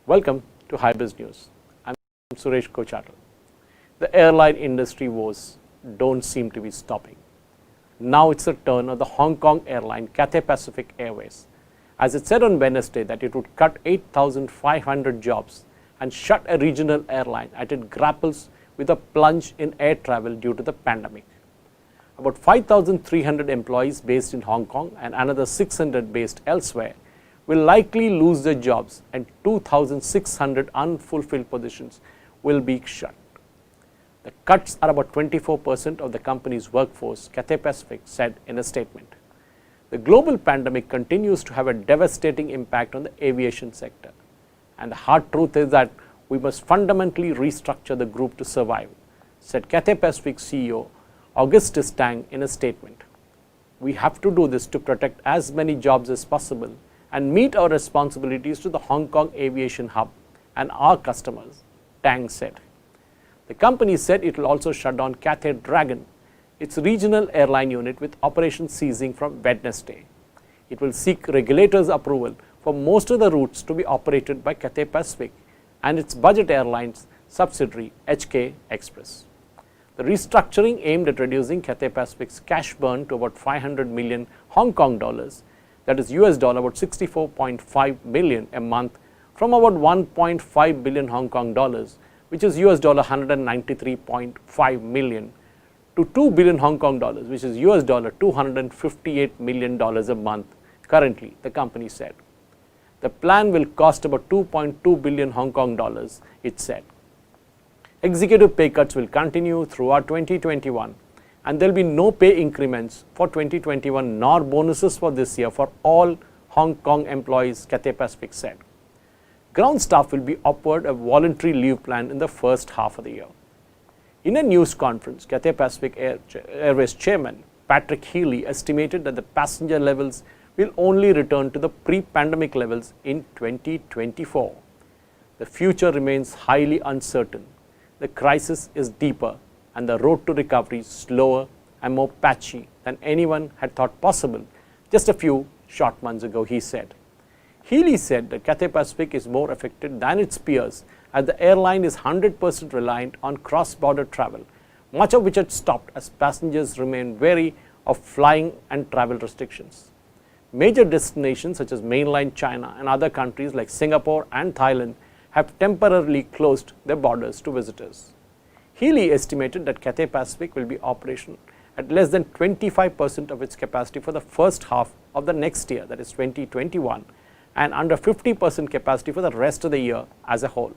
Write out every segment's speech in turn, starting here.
Welcome to Hybiz News. I am Suresh Kochatal. The airline industry woes don't seem to be stopping. Now it's the turn of the Hong Kong airline Cathay Pacific Airways, as it said on Wednesday that it would cut 8,500 jobs and shut a regional airline at its grapples with a plunge in air travel due to the pandemic. About 5,300 employees based in Hong Kong and another 600 based elsewhere will likely lose their jobs, and 2,600 unfulfilled positions will be shut. The cuts are about 24% of the company's workforce, Cathay Pacific said in a statement. The global pandemic continues to have a devastating impact on the aviation sector, and the hard truth is that we must fundamentally restructure the group to survive, said Cathay Pacific CEO Augustus Tang in a statement. We have to do this to protect as many jobs as possible and meet our responsibilities to the Hong Kong aviation hub and our customers, Tang said. The company said it will also shut down Cathay Dragon, its regional airline unit, with operations ceasing from Wednesday. It will seek regulators' approval for most of the routes to be operated by Cathay Pacific and its budget airlines subsidiary HK Express. The restructuring aimed at reducing Cathay Pacific's cash burn to about 500 million Hong Kong dollars, that is US dollar about 64.5 million a month, from about 1.5 billion Hong Kong dollars, which is US dollar 193.5 million, to 2 billion Hong Kong dollars, which is US dollar 258 million dollars a month currently, the company said. The plan will cost about 2.2 billion Hong Kong dollars, it said. Executive pay cuts will continue throughout 2021, and there will be no pay increments for 2021 nor bonuses for this year for all Hong Kong employees, Cathay Pacific said. Ground staff will be offered a voluntary leave plan in the first half of the year. In a news conference, Cathay Pacific Airways chairman Patrick Healy estimated that the passenger levels will only return to the pre-pandemic levels in 2024. The future remains highly uncertain. The crisis is deeper and the road to recovery slower and more patchy than anyone had thought possible just a few short months ago, he said. Healy said that Cathay Pacific is more affected than its peers, as the airline is 100% reliant on cross-border travel, much of which had stopped as passengers remain wary of flying and travel restrictions. Major destinations such as mainland China and other countries like Singapore and Thailand have temporarily closed their borders to visitors. Healy estimated that Cathay Pacific will be operational at less than 25% of its capacity for the first half of the next year, that is 2021, and under 50% capacity for the rest of the year as a whole.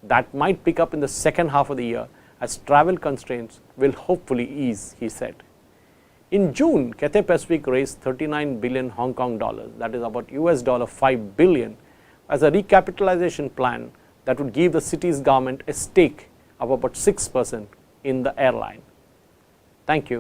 That might pick up in the second half of the year as travel constraints will hopefully ease, he said. In June, Cathay Pacific raised 39 billion Hong Kong dollars, that is about US dollar 5 billion, as a recapitalization plan that would give the city's government a stake of about 6% in the airline. Thank you.